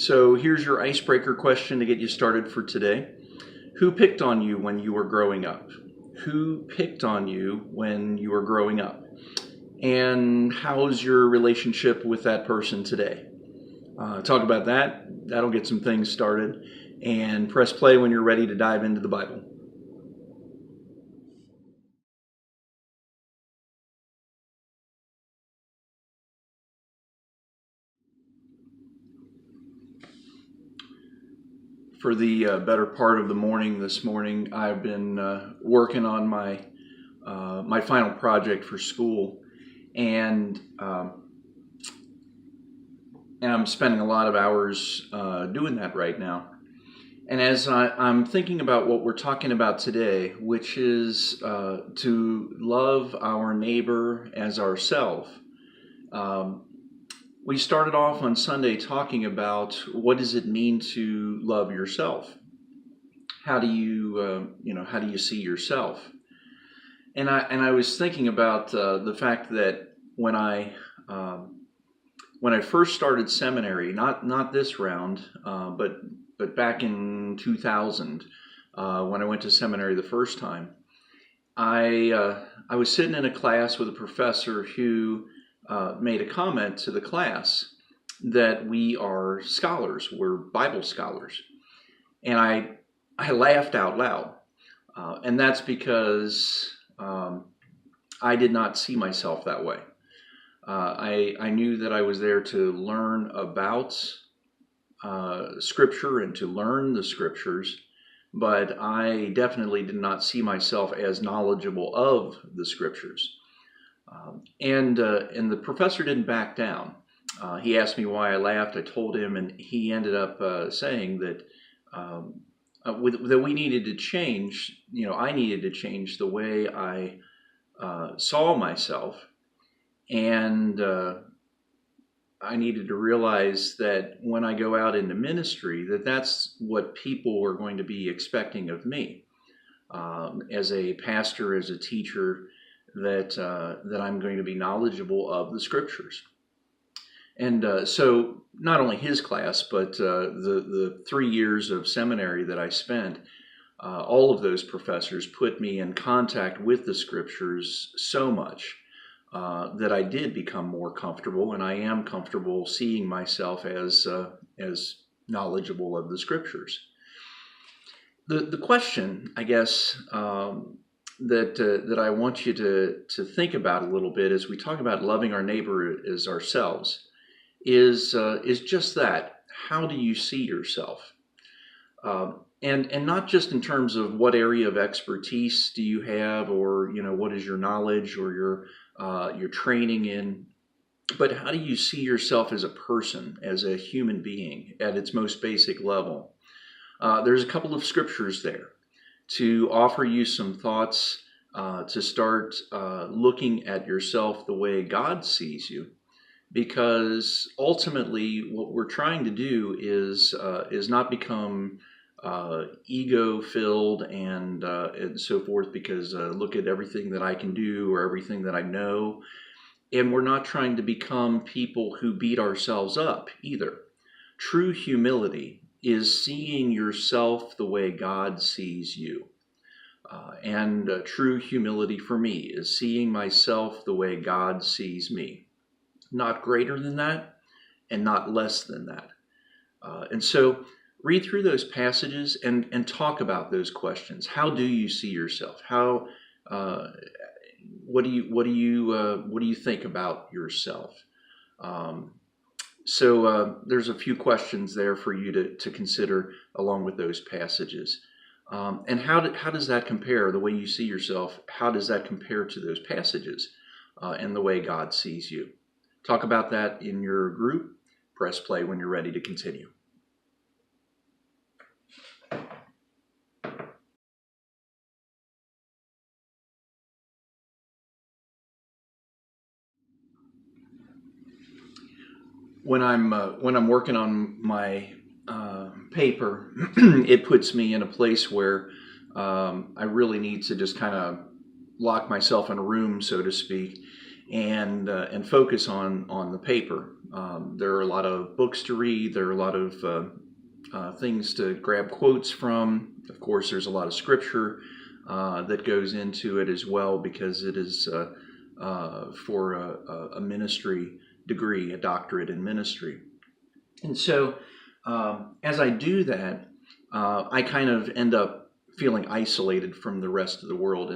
So here's your icebreaker question to get you started for today. Who picked on you when you were growing up? Who picked on you when you were growing up? And how's your relationship with that person today? Talk about that. That'll get some things started. And press play when you're ready to dive into the Bible. For the better part of the morning this morning, I've been working on my final project for school, and I'm spending a lot of hours doing that right now. And as I'm thinking about what we're talking about today, which is to love our neighbor as ourselves, we started off on Sunday talking about what does it mean to love yourself? How do how do you see yourself? And I was thinking about the fact that when I first started seminary, not this round, but back in 2000, when I went to seminary the first time, I was sitting in a class with a professor who made a comment to the class that we are scholars, we're Bible scholars, and I laughed out loud, and that's because I did not see myself that way. I knew that I was there to learn about Scripture and to learn the Scriptures, but I definitely did not see myself as knowledgeable of the Scriptures. And the professor didn't back down. He asked me why I laughed. I told him, and he ended up saying that that we needed to change. I needed to change the way I saw myself, and I needed to realize that when I go out into ministry, that's what people are going to be expecting of me as a pastor, as a teacher. That I'm going to be knowledgeable of the Scriptures. And so not only his class, but the 3 years of seminary that I spent, all of those professors put me in contact with the Scriptures so much that I did become more comfortable, and I am comfortable seeing myself as knowledgeable of the Scriptures. The question, I guess, that I want you to think about a little bit as we talk about loving our neighbor as ourselves is just that. How do you see yourself? And not just in terms of what area of expertise do you have, or what is your knowledge or your training in, but how do you see yourself as a person, as a human being at its most basic level? There's a couple of scriptures there to offer you some thoughts to start looking at yourself the way God sees you, because ultimately what we're trying to do is not become ego-filled and so forth, because look at everything that I can do or everything that I know, and we're not trying to become people who beat ourselves up either. True humility is seeing yourself the way God sees you. And true humility for me is seeing myself the way God sees me. Not greater than that and not less than that. And so read through those passages and talk about those questions. How do you see yourself? What do you think about yourself? So there's a few questions there for you to consider along with those passages. And how does that compare, the way you see yourself, how does that compare to those passages and the way God sees you? Talk about that in your group. Press play when you're ready to continue. When I'm working on my paper, it puts me in a place where I really need to just kind of lock myself in a room, so to speak, and focus on the paper. There are a lot of books to read. There are a lot of things to grab quotes from. Of course, there's a lot of scripture that goes into it as well, because it is for a ministry degree, a doctorate in ministry. And so as I do that, I kind of end up feeling isolated from the rest of the world.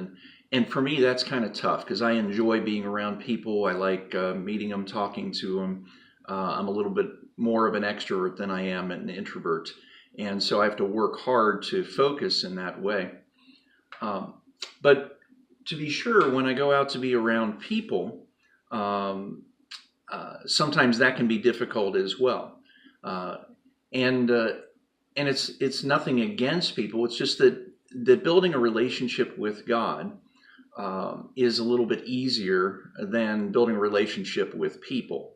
And for me, that's kind of tough, because I enjoy being around people. I like meeting them, talking to them. I'm a little bit more of an extrovert than I am an introvert. And so I have to work hard to focus in that way. But to be sure, when I go out to be around people, sometimes that can be difficult as well. And it's nothing against people. It's just that building a relationship with God is a little bit easier than building a relationship with people.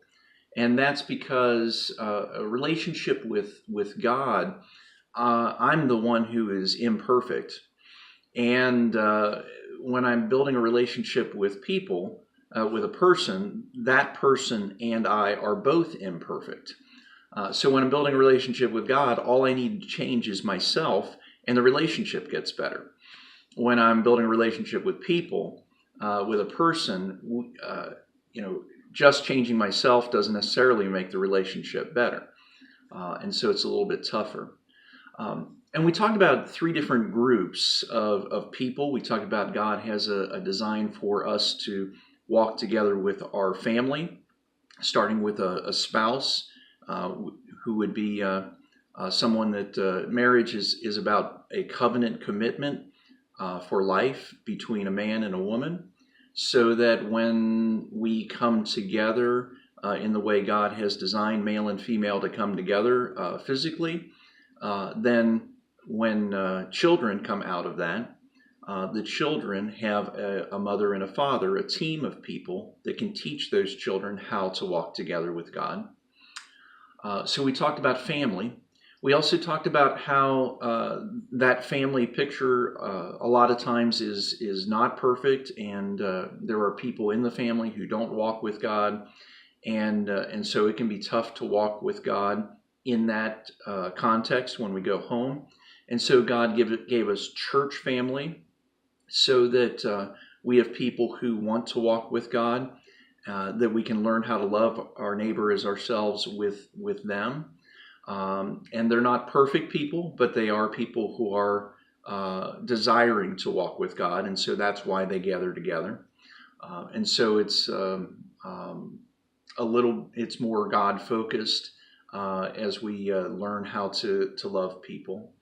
And that's because a relationship with God, I'm the one who is imperfect. And when I'm building a relationship with people, with a person, that person and I are both imperfect. So when I'm building a relationship with God, all I need to change is myself, and the relationship gets better. When I'm building a relationship with people, with a person, just changing myself doesn't necessarily make the relationship better. And so it's a little bit tougher. And we talked about three different groups of people. We talked about God has a design for us to walk together with our family, starting with a spouse, who would be someone that marriage is about a covenant commitment for life between a man and a woman, so that when we come together in the way God has designed male and female to come together physically, then when children come out of that, the children have a mother and a father, a team of people that can teach those children how to walk together with God. So we talked about family. We also talked about how that family picture a lot of times is not perfect, and there are people in the family who don't walk with God, and so it can be tough to walk with God in that context when we go home. And so God gave us church family, so that we have people who want to walk with God, that we can learn how to love our neighbor as ourselves with them. And they're not perfect people, but they are people who are desiring to walk with God, and so that's why they gather together. And so it's it's more God focused as we learn how to love people.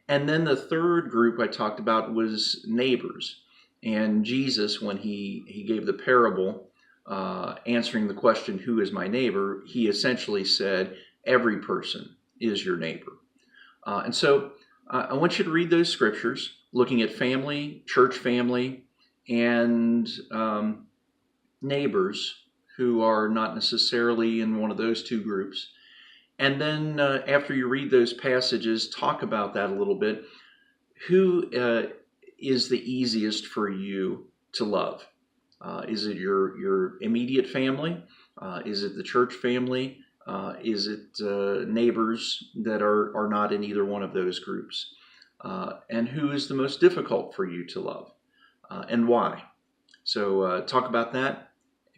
And then the third group I talked about was neighbors. And Jesus, when he gave the parable answering the question, "Who is my neighbor?" he essentially said, every person is your neighbor. And so I want you to read those scriptures, looking at family, church family, and neighbors who are not necessarily in one of those two groups. And then after you read those passages, talk about that a little bit. Who is the easiest for you to love? Is it your immediate family? Is it the church family? Is it neighbors that are not in either one of those groups? And who is the most difficult for you to love? And why? So talk about that.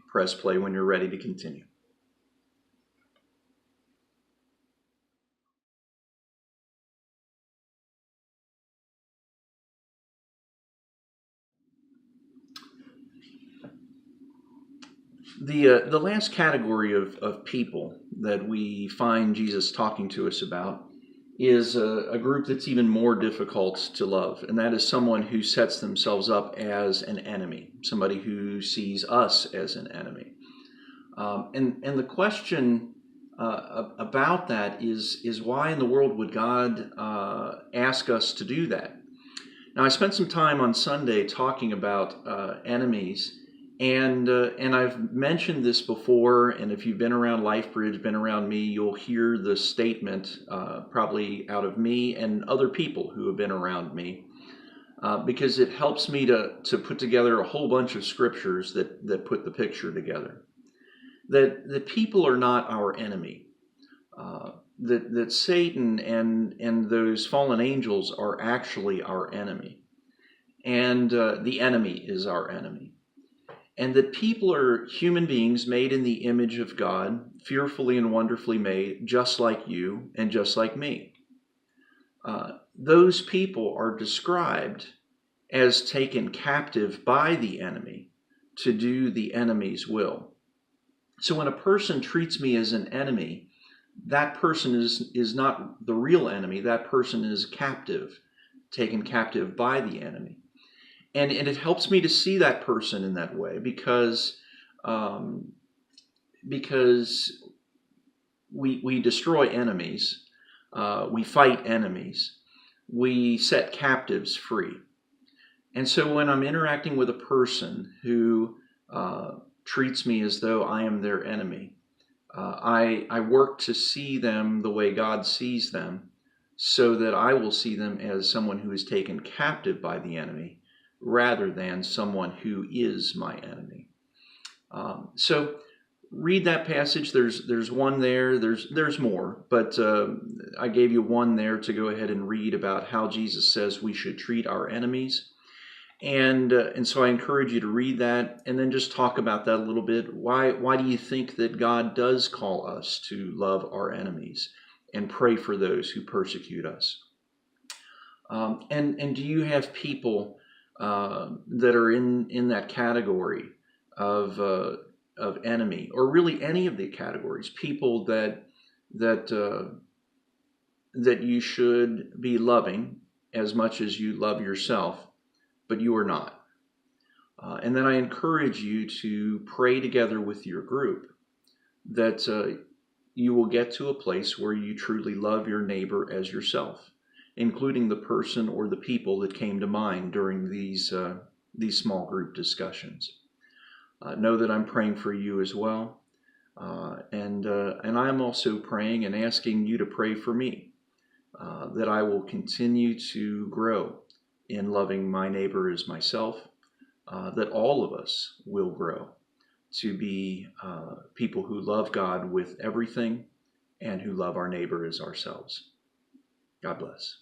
Press play when you're ready to continue. The last category of people that we find Jesus talking to us about is a group that's even more difficult to love, and that is someone who sets themselves up as an enemy, somebody who sees us as an enemy. And the question about that is why in the world would God ask us to do that? Now, I spent some time on Sunday talking about enemies. And I've mentioned this before, and if you've been around LifeBridge, been around me, you'll hear the statement probably out of me and other people who have been around me, because it helps me to put together a whole bunch of scriptures that put the picture together. That people are not our enemy. That Satan and those fallen angels are actually our enemy. And the enemy is our enemy. And that people are human beings made in the image of God, fearfully and wonderfully made, just like you and just like me. Those people are described as taken captive by the enemy to do the enemy's will. So when a person treats me as an enemy, that person is not the real enemy. That person is captive, taken captive by the enemy. And it helps me to see that person in that way because we destroy enemies, we fight enemies, we set captives free. And so when I'm interacting with a person who treats me as though I am their enemy, I work to see them the way God sees them, so that I will see them as someone who is taken captive by the enemy, rather than someone who is my enemy. So read that passage. There's one there. There's more, but I gave you one there to go ahead and read about how Jesus says we should treat our enemies. And so I encourage you to read that and then just talk about that a little bit. Why do you think that God does call us to love our enemies and pray for those who persecute us? And do you have people that are in that category of enemy, or really any of the categories? People that you should be loving as much as you love yourself, but you are not. And then I encourage you to pray together with your group that you will get to a place where you truly love your neighbor as yourself, including the person or the people that came to mind during these small group discussions. Know that I'm praying for you as well, and I'm also praying and asking you to pray for me, that I will continue to grow in loving my neighbor as myself, that all of us will grow to be people who love God with everything and who love our neighbor as ourselves. God bless.